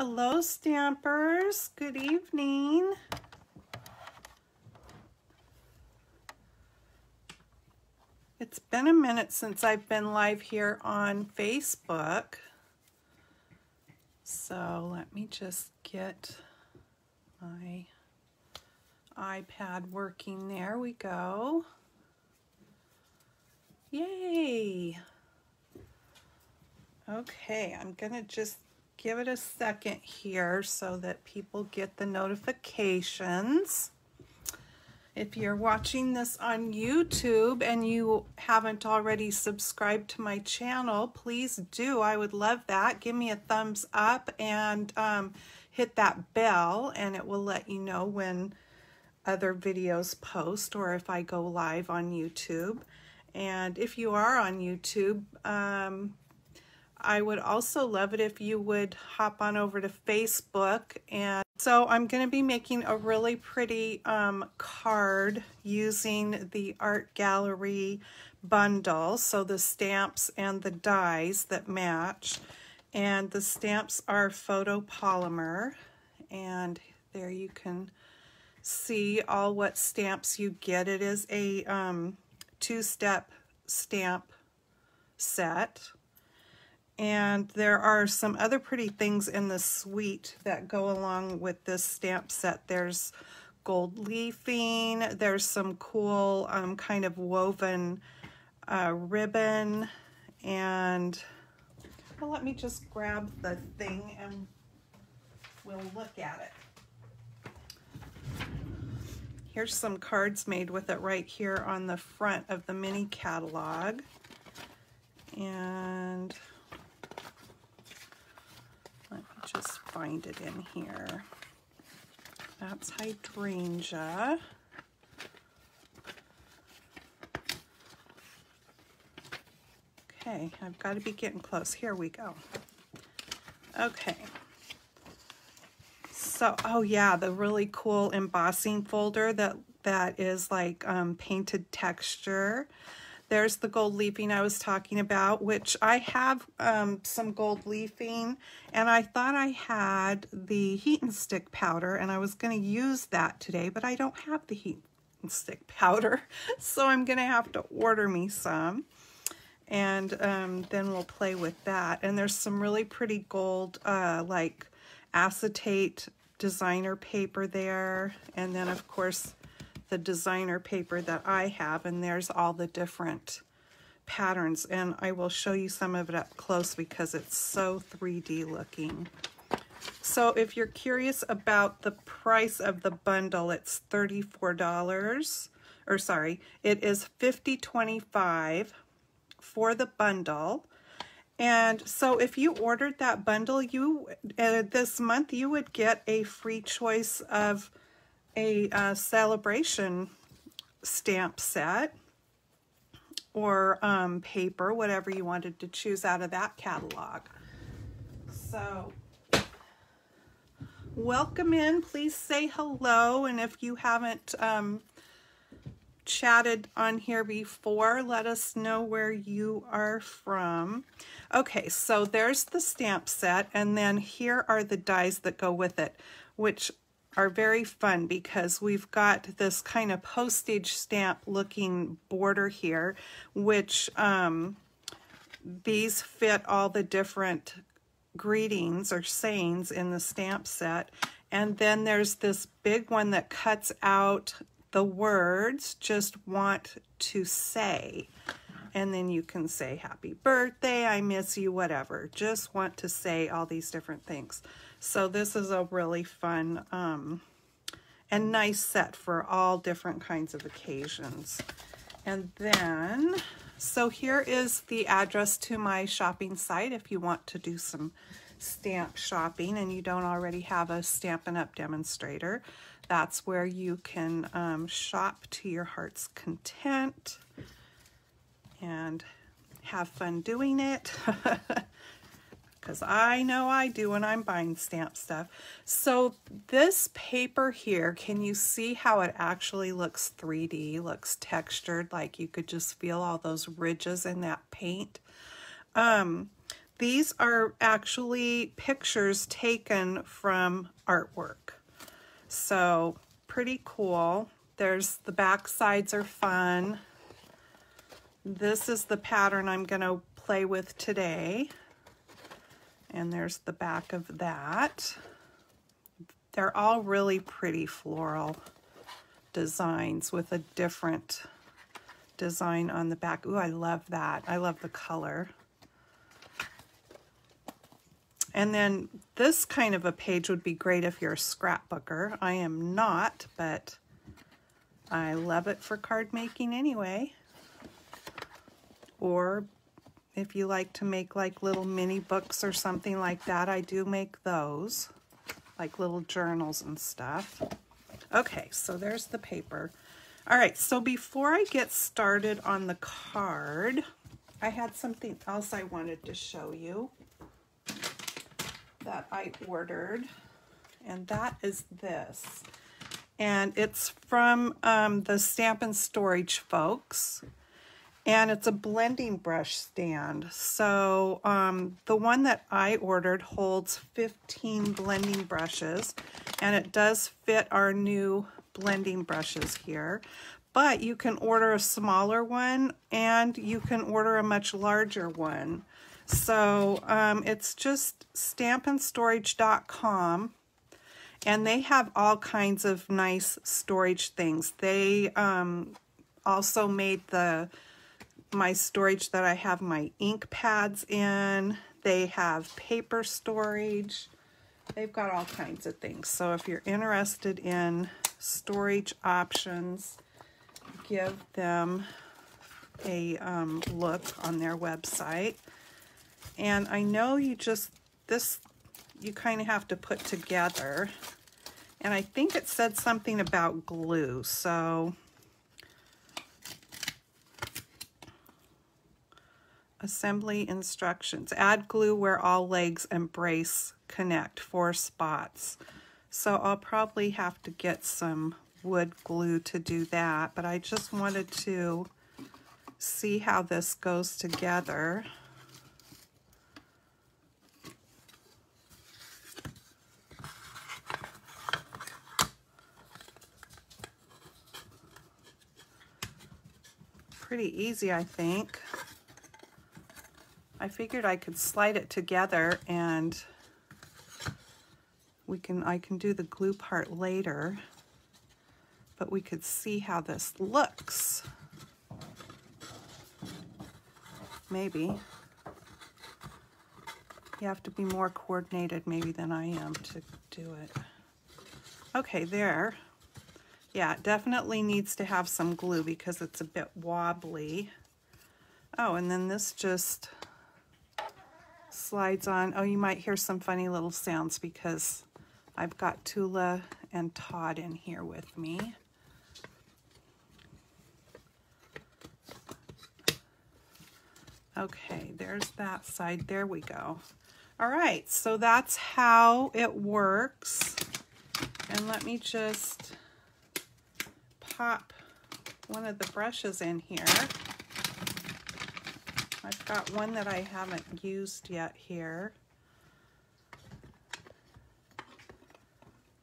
Hello, Stampers. Good evening. It's been a minute since I've been live here on Facebook. So let me just get my iPad working. There we go. Yay. Okay, I'm gonna just give it a second here so that people get the notifications. If you're watching this on YouTube and you haven't already subscribed to my channel, please do. I would love that. Give me a thumbs up and hit that bell, and it will let you know when other videos post or if I go live on YouTube. And if you are on YouTube, I would also love it if you would hop on over to Facebook. And so I'm going to be making a really pretty card using the art gallery bundle. So the stamps and the dies that match. And the stamps are photopolymer. And there you can see all what stamps you get. It is a two-step stamp set. And there are some other pretty things in the suite that go along with this stamp set. There's gold leafing, there's some cool kind of woven ribbon, and well, let me just grab the thing and we'll look at it. Here's some cards made with it right here on the front of the mini catalog. And let me just find it in here. That's hydrangea. Okay, I've got to be getting close. Here we go. Okay. So, oh yeah, the really cool embossing folder that is like painted texture. There's the gold leafing I was talking about, which I have some gold leafing, and I thought I had the heat and stick powder, and I was going to use that today, but I don't have the heat and stick powder, so I'm going to have to order me some, and then we'll play with that. And there's some really pretty gold, like acetate designer paper there, and then of course the designer paper that I have, and there's all the different patterns, and I will show you some of it up close because it's so 3D looking. So if you're curious about the price of the bundle, it's $34, or sorry, it is $50.25 for the bundle. And so if you ordered that bundle, you this month you would get a free choice of a celebration stamp set or paper, whatever you wanted to choose out of that catalog. So welcome in, please say hello, and if you haven't chatted on here before, let us know where you are from. Okay, so there's the stamp set, and then here are the dies that go with it, which are very fun because we've got this kind of postage stamp looking border here, which these fit all the different greetings or sayings in the stamp set. And then there's this big one that cuts out the words, just want to say. And then you can say happy birthday, I miss you, whatever. Just want to say all these different things. So this is a really fun and nice set for all different kinds of occasions. And then, so here is the address to my shopping site if you want to do some stamp shopping and you don't already have a Stampin' Up! Demonstrator. That's where you can shop to your heart's content and have fun doing it. Because I know I do when I'm buying stamp stuff. So this paper here, can you see how it actually looks 3D, looks textured, like you could just feel all those ridges in that paint? these are actually pictures taken from artwork. So pretty cool. There's the back sides are fun. This is the pattern I'm going to play with today. And there's the back of that. They're all really pretty floral designs with a different design on the back. Ooh, I love that. I love the color. And then this kind of a page would be great if you're a scrapbooker. I am not, but I love it for card making anyway. Or if you like to make like little mini books or something like that, I do make those, like little journals and stuff. Okay, so there's the paper. All right, so before I get started on the card, I had something else I wanted to show you that I ordered, and that is this. And it's from the Stamp and Storage folks, and it's a blending brush stand. So the one that I ordered holds 15 blending brushes, and it does fit our new blending brushes here. But you can order a smaller one, and you can order a much larger one. So it's just stampandstorage.com, and they have all kinds of nice storage things. They also made my storage that I have my ink pads in. They have paper storage. They've got all kinds of things. So if you're interested in storage options, give them a look on their website. And I know you kind of have to put together. And I think it said something about glue. So assembly instructions. Add glue where all legs and brace connect, 4 spots. So I'll probably have to get some wood glue to do that. But I just wanted to see how this goes together. Pretty easy, I think. I figured I could slide it together and I can do the glue part later, but we could see how this looks. Maybe. You have to be more coordinated maybe than I am to do it. Okay, there. Yeah, it definitely needs to have some glue because it's a bit wobbly. Oh, and then this just slides on. Oh, you might hear some funny little sounds because I've got Tula and Todd in here with me. Okay, there's that side. There we go. All right, so that's how it works. And let me just pop one of the brushes in here. I've got one that I haven't used yet here.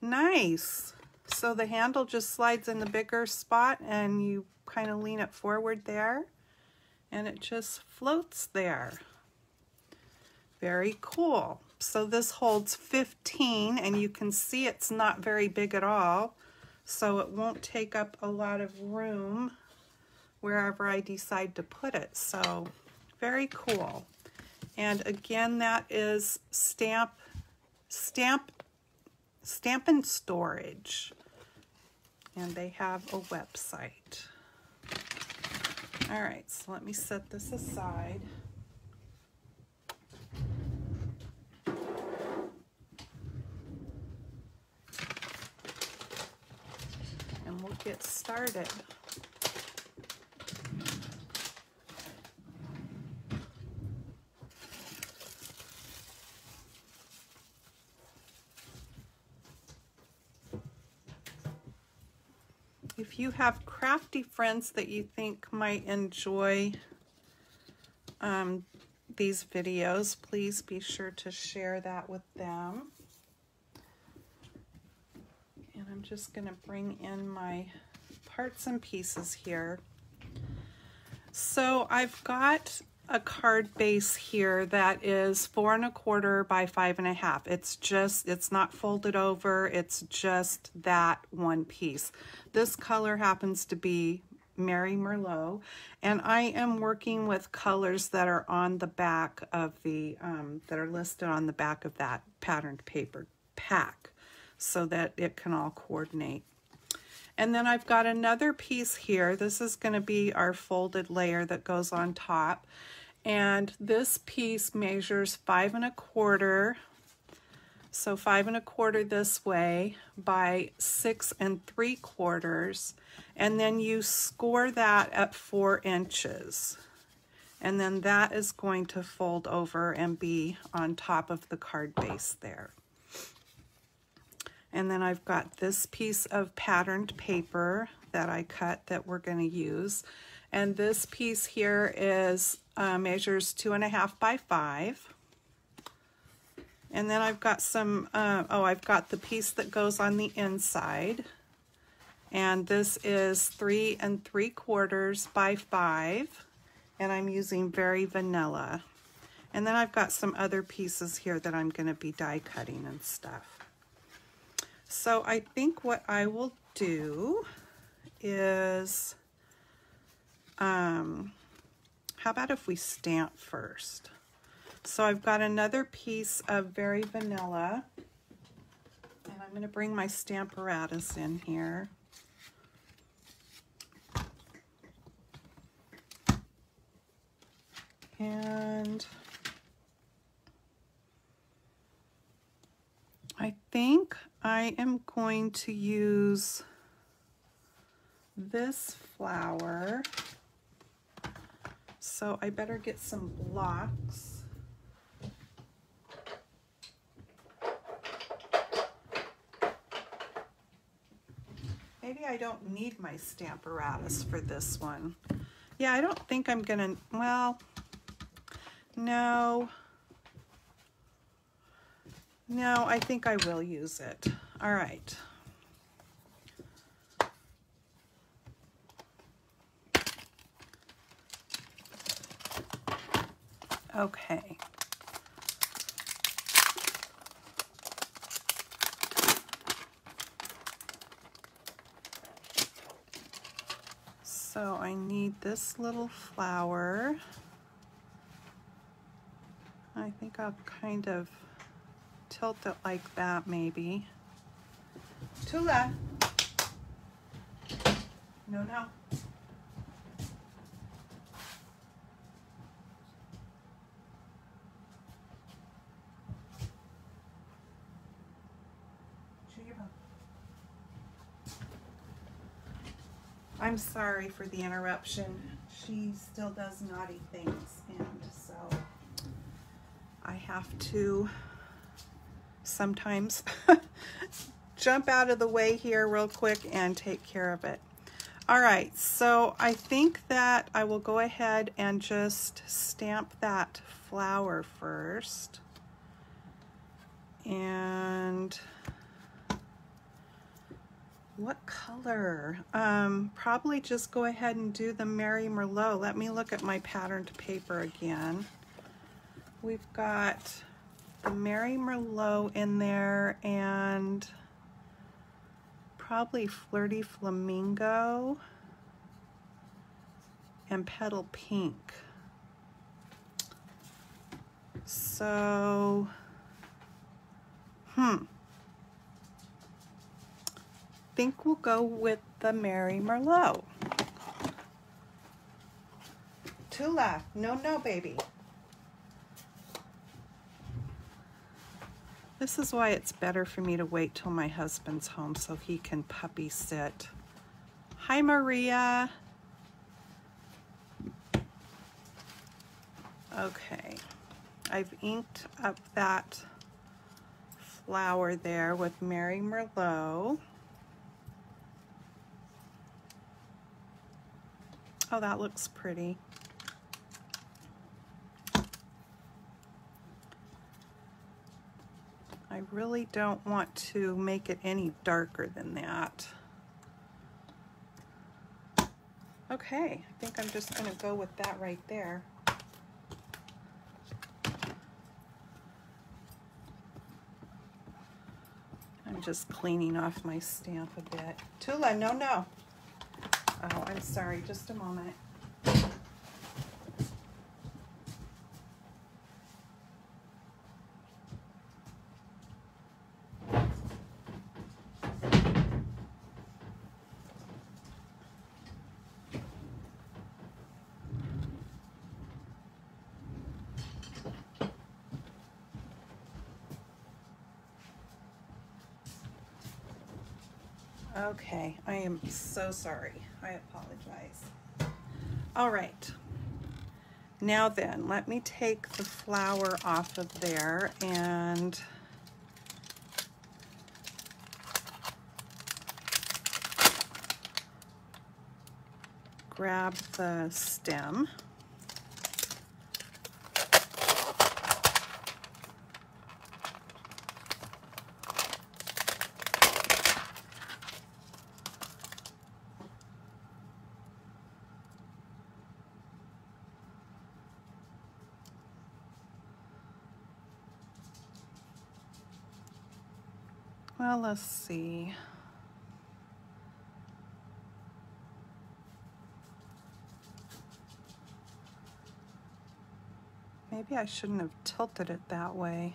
Nice. So the handle just slides in the bigger spot and you kind of lean it forward there and it just floats there. Very cool. So this holds 15 and you can see it's not very big at all. So it won't take up a lot of room wherever I decide to put it. So very cool. And again, that is Stamp and Storage. And they have a website. All right, so let me set this aside. And we'll get started. If you have crafty friends that you think might enjoy these videos, please be sure to share that with them. And I'm just going to bring in my parts and pieces here. So I've got a card base here that is 4 1/4 by 5 1/2. It's not folded over, it's just that one piece. This color happens to be Mary Merlot, and I am working with colors that are on the back of the, that are listed on the back of that patterned paper pack so that it can all coordinate. And then I've got another piece here. This is going to be our folded layer that goes on top. And this piece measures 5 1/4, so 5 1/4 this way by 6 3/4, and then you score that at 4 inches. And then that is going to fold over and be on top of the card base there. And then I've got this piece of patterned paper that I cut that we're going to use. And this piece here is measures 2 1/2 by 5. And then I've got some, I've got the piece that goes on the inside. And this is 3 3/4 by 5. And I'm using Very Vanilla. And then I've got some other pieces here that I'm going to be die cutting and stuff. So I think what I will do is, how about if we stamp first? So I've got another piece of Very Vanilla, and I'm going to bring my Stamparatus in here. And I think I am going to use this flower, so I better get some blocks. Maybe I don't need my Stamparatus for this one. Yeah, I don't think I'm gonna, well, no, I think I will use it. All right. Okay. So I need this little flower. I think I'll kind of tilt it like that maybe. Tula. No. I'm sorry for the interruption. She still does naughty things, and so I have to sometimes jump out of the way here real quick and take care of it. All right, so I think that I will go ahead and just stamp that flower first. And what color? Probably just go ahead and do the Mary Merlot. Let me look at my patterned paper again. We've got the Mary Merlot in there and probably Flirty Flamingo and Petal Pink. So, I think we'll go with the Mary Merlot. Tula, no, baby. This is why it's better for me to wait till my husband's home so he can puppy sit. Hi, Maria. Okay, I've inked up that flower there with Mary Merlot. Oh, that looks pretty. I really don't want to make it any darker than that. Okay, I think I'm just going to go with that right there. I'm just cleaning off my stamp a bit. Tula, no, no. Oh, I'm sorry, just a moment. Okay, I am so sorry. I apologize. All right. Now then, let me take the flower off of there and grab the stem. Well, let's see. Maybe I shouldn't have tilted it that way.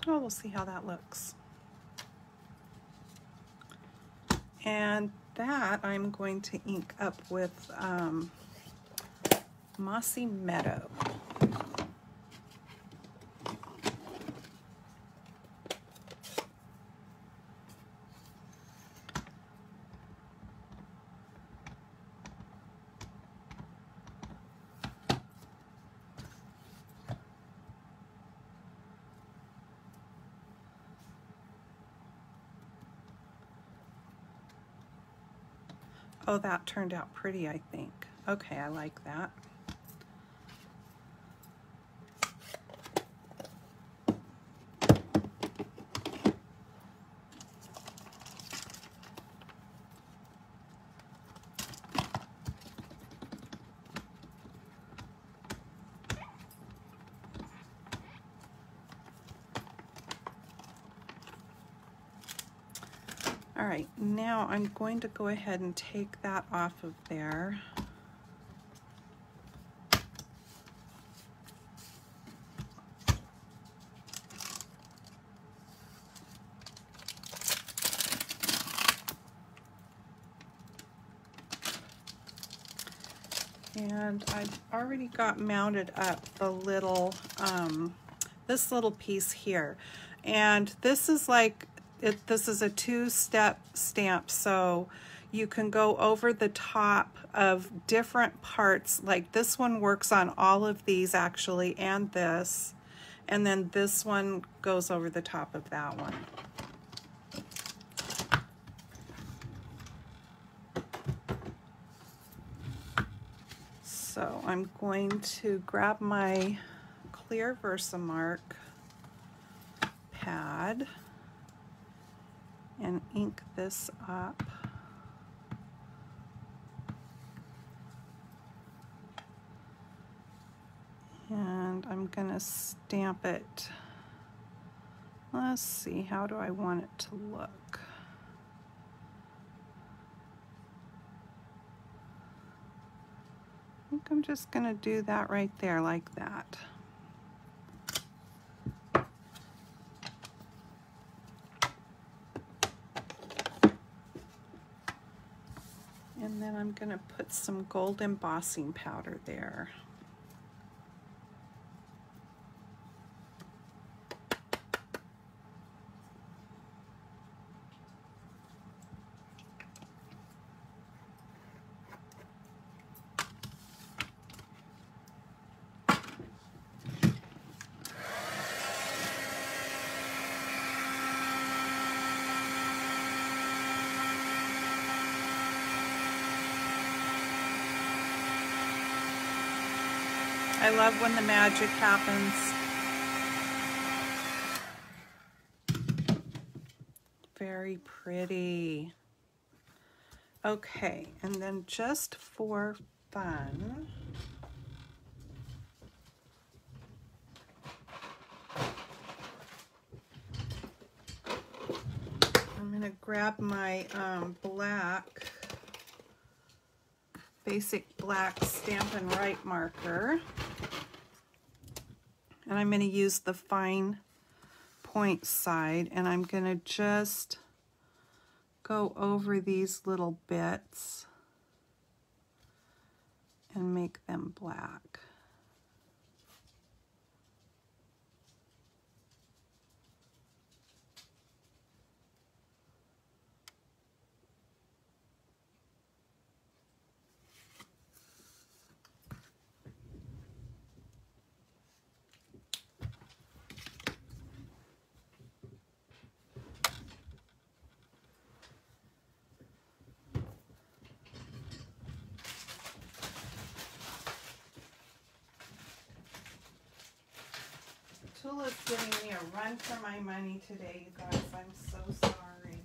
Oh, we'll see how that looks. And that I'm going to ink up with Mossy Meadow. Oh, that turned out pretty, I think. Okay, I like that. All right, now I'm going to go ahead and take that off of there. And I've already got mounted up the little, this little piece here. And this is like, this is a two-step stamp, so you can go over the top of different parts. Like this one works on all of these actually, and this. And then this one goes over the top of that one. So I'm going to grab my clear Versamark pad and ink this up. And I'm gonna stamp it. Let's see, how do I want it to look? I think I'm just gonna do that right there like that. And then I'm going to put some gold embossing powder there. I love when the magic happens. Very pretty. Okay, and then just for fun, I'm going to grab my black, basic black Stampin' Right marker, and I'm going to use the fine point side, and I'm going to just go over these little bits and make them black. Tula's giving me a run for my money today, you guys. I'm so sorry.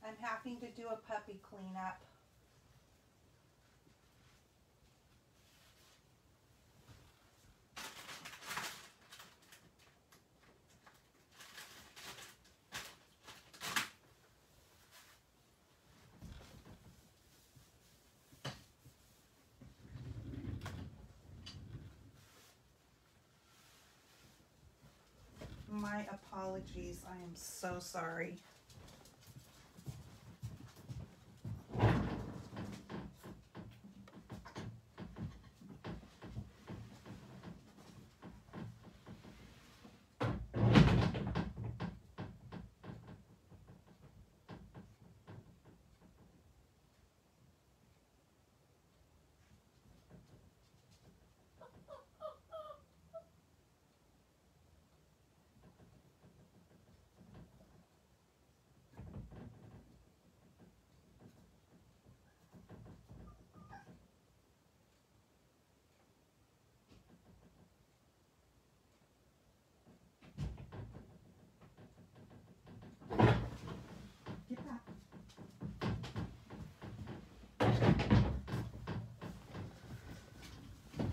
I'm having to do a puppy cleanup. My apologies. I am so sorry.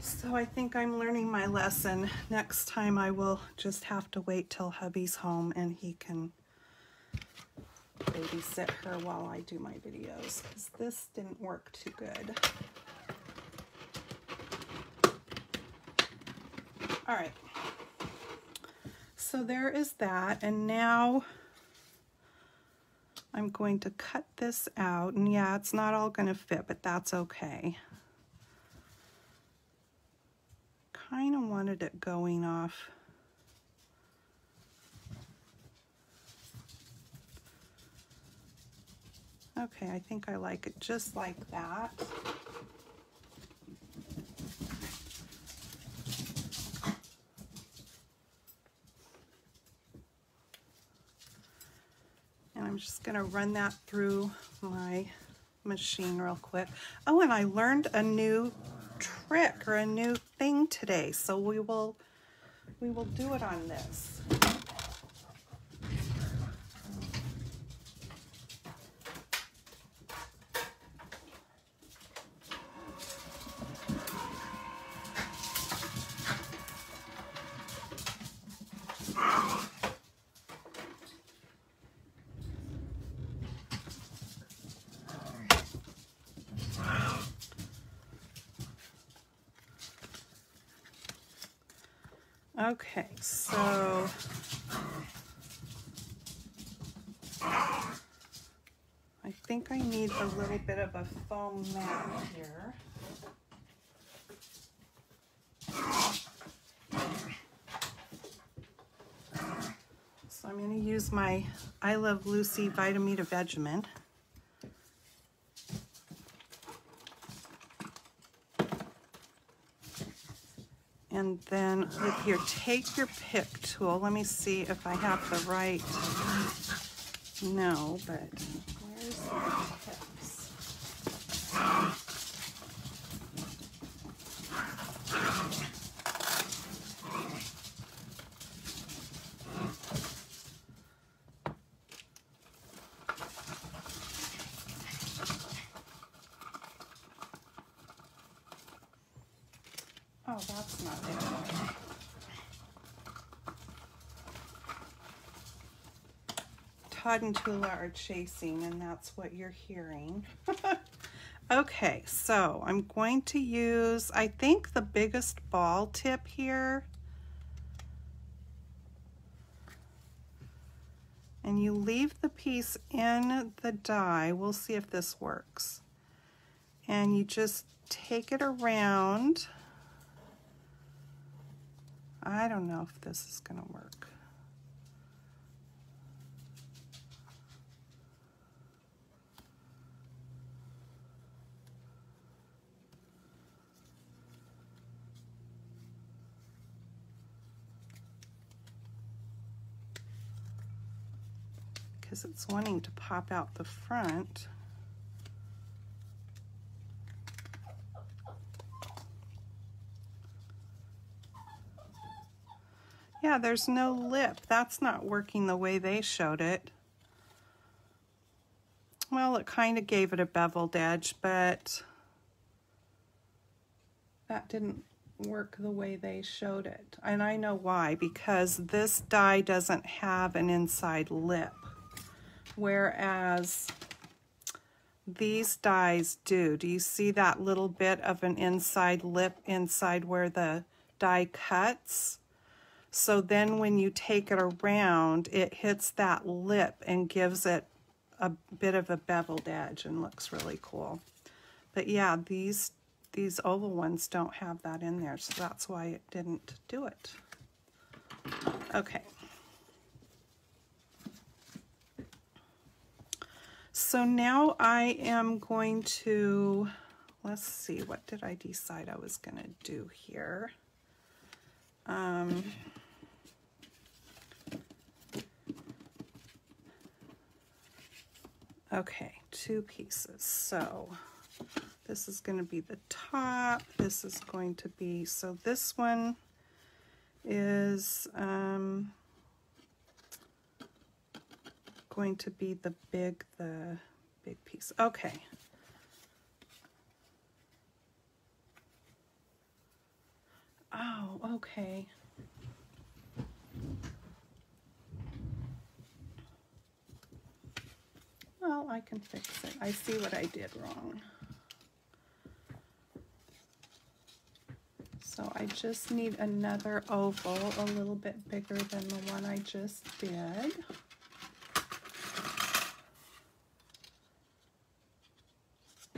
So I think I'm learning my lesson. Next time I will just have to wait till hubby's home and he can babysit her while I do my videos, because this didn't work too good. All right. So there is that, and now I'm going to cut this out, and yeah, it's not all going to fit, but that's okay. Kind of wanted it going off. Okay, I think I like it just like that. And I'm just going to run that through my machine real quick. Oh, and I learned a new trick or a new thing today, so we will do it on this. Okay, so I think I need a little bit of a foam mat here. So I'm going to use my I Love Lucy Vitamita Vegemin. And then with your take your pick tool, let me see if I have the right No, but where's the tips? Oh, that's not it. Todd and Tula are chasing, and that's what you're hearing. Okay, so I'm going to use, I think, the biggest ball tip here. And you leave the piece in the die. We'll see if this works. And you just take it around. I don't know if this is going to work. Because it's wanting to pop out the front. Yeah, there's no lip. That's not working the way they showed it. Well, it kind of gave it a beveled edge, but that didn't work the way they showed it. And I know why, because this die doesn't have an inside lip, whereas these dies do. Do you see that little bit of an inside lip inside where the die cuts? So then when you take it around, it hits that lip and gives it a bit of a beveled edge and looks really cool. But yeah, these oval ones don't have that in there, so that's why it didn't do it. Okay. So now I am going to, let's see, what did I decide I was going to do here? Okay, 2 pieces. So this is going to be the top. This is going to be, so this one is going to be the big piece. Okay. Oh, okay. Well, I can fix it. I see what I did wrong. So I just need another oval a little bit bigger than the one I just did.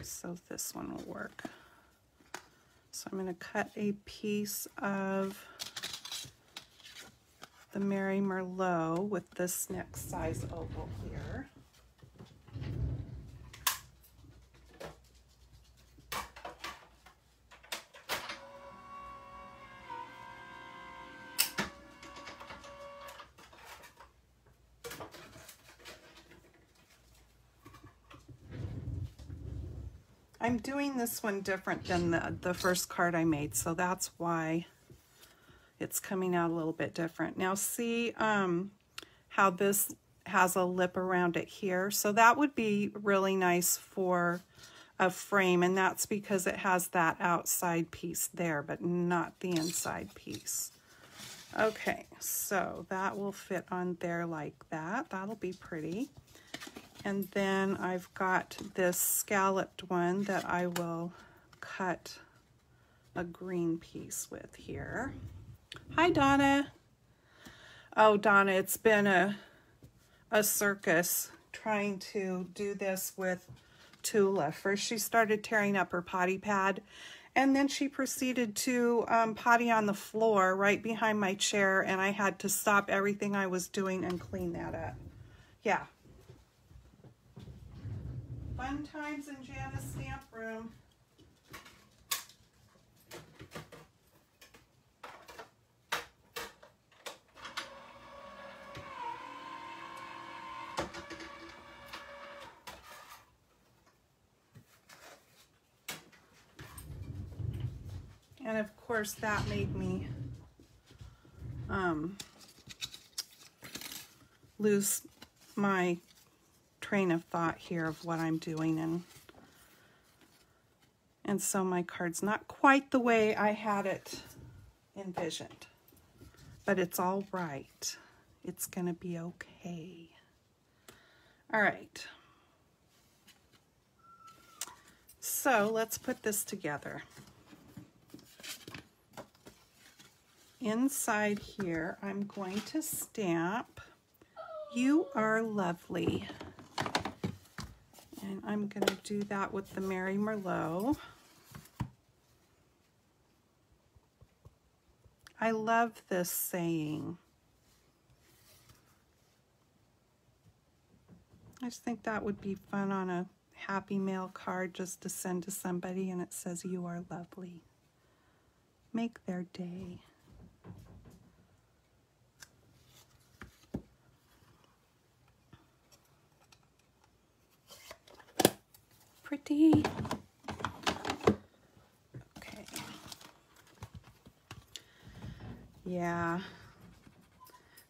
So this one will work. So I'm going to cut a piece of the Mary Merlot with this next size oval here. I'm doing this one different than the first card I made, so that's why it's coming out a little bit different. Now see how this has a lip around it here? So that would be really nice for a frame, and that's because it has that outside piece there, but not the inside piece. Okay, so that will fit on there like that. That'll be pretty. And then I've got this scalloped one that I will cut a green piece with here. Hi, Donna. Oh, Donna, it's been a circus trying to do this with Tula. First, she started tearing up her potty pad, and then she proceeded to potty on the floor right behind my chair, and I had to stop everything I was doing and clean that up. Yeah. Fun times in Janna's stamp room. And of course that made me lose my train of thought here of what I'm doing, and so my card's not quite the way I had it envisioned, but it's all right. It's gonna be okay. All right, so let's put this together. Inside here, I'm going to stamp, "You are lovely." And I'm going to do that with the Mary Merlot. I love this saying. I just think that would be fun on a Happy Mail card just to send to somebody, and it says, "You are lovely." Make their day. Pretty. Okay. Yeah.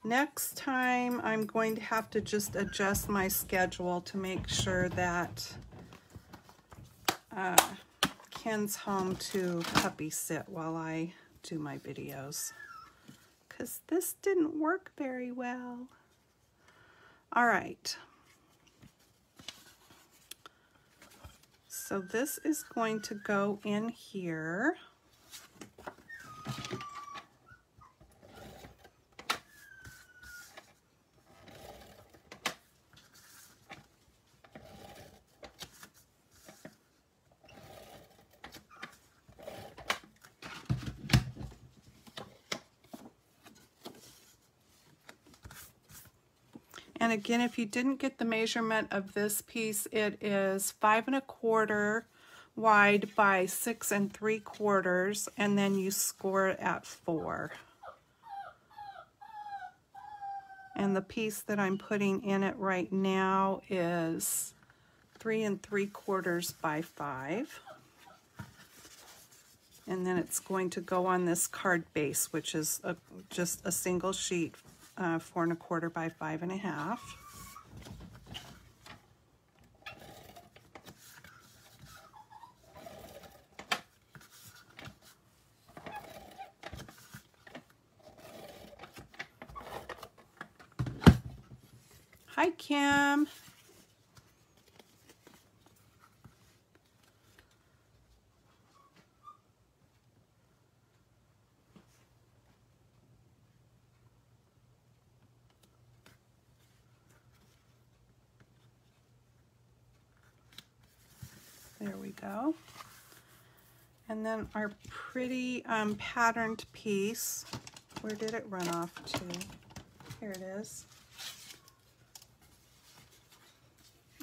Next time I'm going to have to just adjust my schedule to make sure that Ken's home to puppy sit while I do my videos, because this didn't work very well. All right. So this is going to go in here. And again, if you didn't get the measurement of this piece, it is 5 1/4 wide by 6 3/4, and then you score it at 4. And the piece that I'm putting in it right now is 3 3/4 by 5. And then it's going to go on this card base, which is just a single sheet, 4 1/4 by 5 1/2. Hi, Kim. There we go. And then our pretty patterned piece, where did it run off to? Here it is.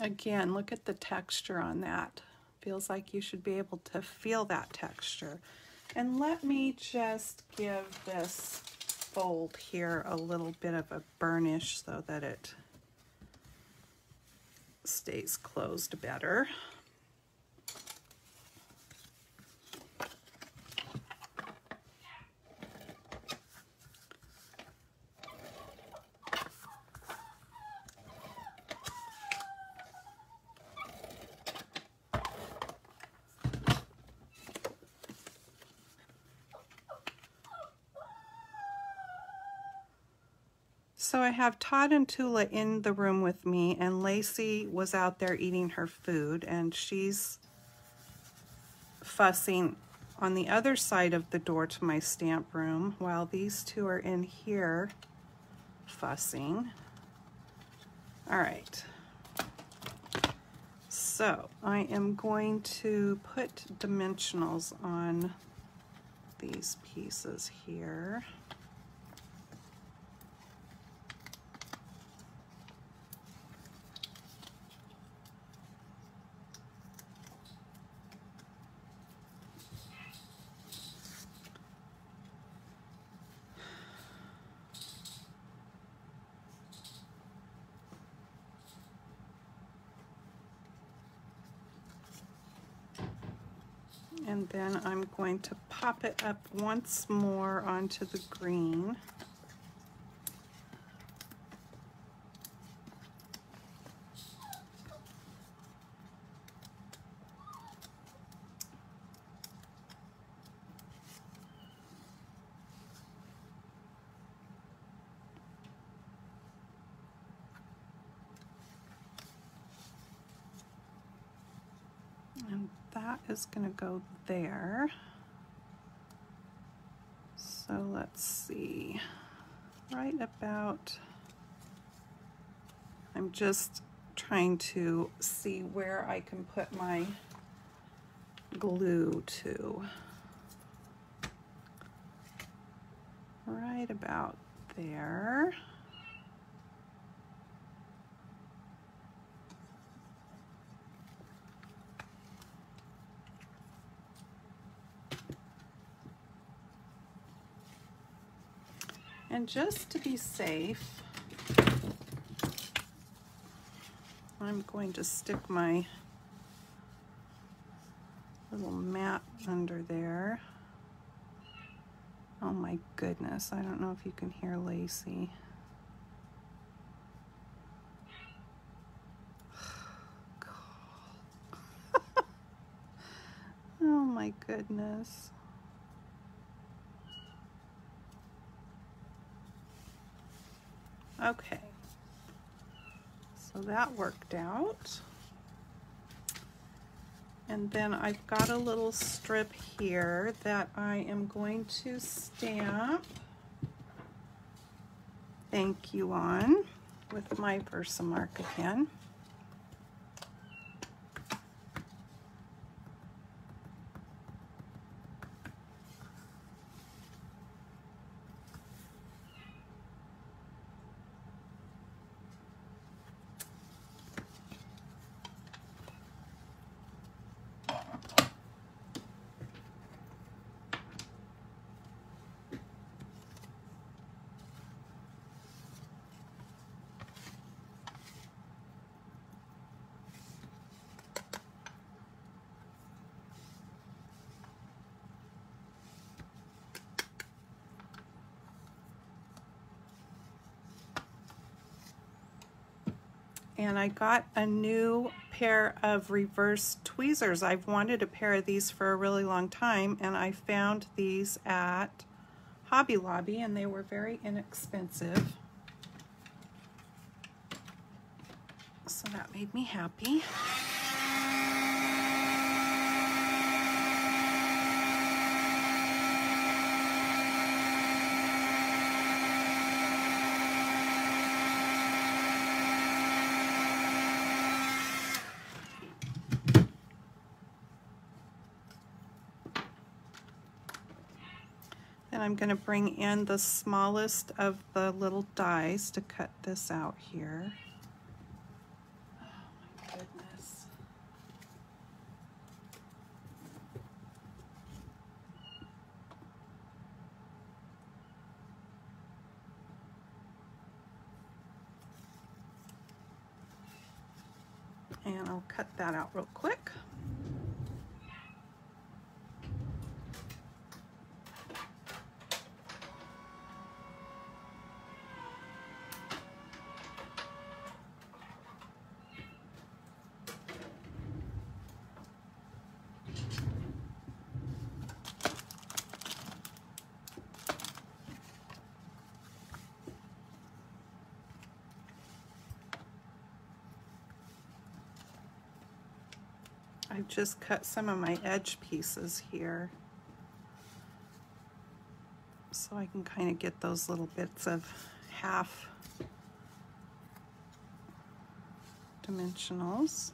Again, look at the texture on that. Feels like you should be able to feel that texture. And let me just give this fold here a little bit of a burnish so that it stays closed better. So I have Todd and Tula in the room with me, and Lacey was out there eating her food, and she's fussing on the other side of the door to my stamp room while these two are in here fussing. All right. So I am going to put dimensionals on these pieces here. And then I'm going to pop it up once more onto the green. And that is going to go there. So let's see, right about, I'm just trying to see where I can put my glue to. Right about there. And just to be safe, I'm going to stick my little mat under there. Oh my goodness, I don't know if you can hear Lacey. Oh my goodness. Okay, so that worked out. And then I've got a little strip here that I am going to stamp "Thank You" on with my Versamark again. And I got a new pair of reverse tweezers. I've wanted a pair of these for a really long time, and I found these at Hobby Lobby, and they were very inexpensive. So that made me happy. And I'm going to bring in the smallest of the little dies to cut this out here. Oh my goodness. And I'll cut that out real quick. I've just cut some of my edge pieces here so I can kind of get those little bits of half dimensionals.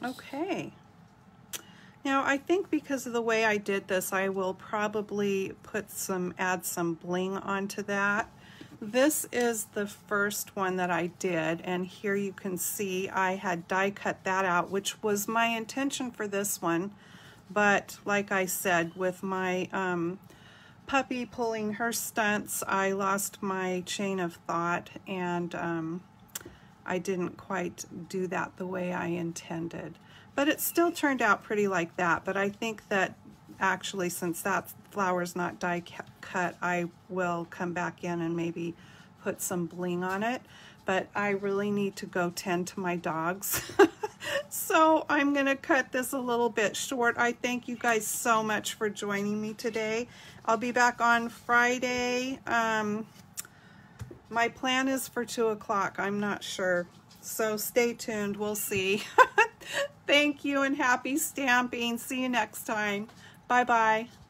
Okay. Now I think because of the way I did this, I will probably add some bling onto that. This is the first one that I did, and here you can see I had die cut that out, which was my intention for this one, But like I said, with my puppy pulling her stunts, I lost my chain of thought, and I didn't quite do that the way I intended. But it still turned out pretty like that. But I think that actually, since that flower's not die cut, I will come back in and maybe put some bling on it. But I really need to go tend to my dogs. So I'm gonna cut this a little bit short. I thank you guys so much for joining me today. I'll be back on Friday. My plan is for 2 o'clock. I'm not sure. So stay tuned. We'll see. Thank you and happy stamping. See you next time. Bye-bye.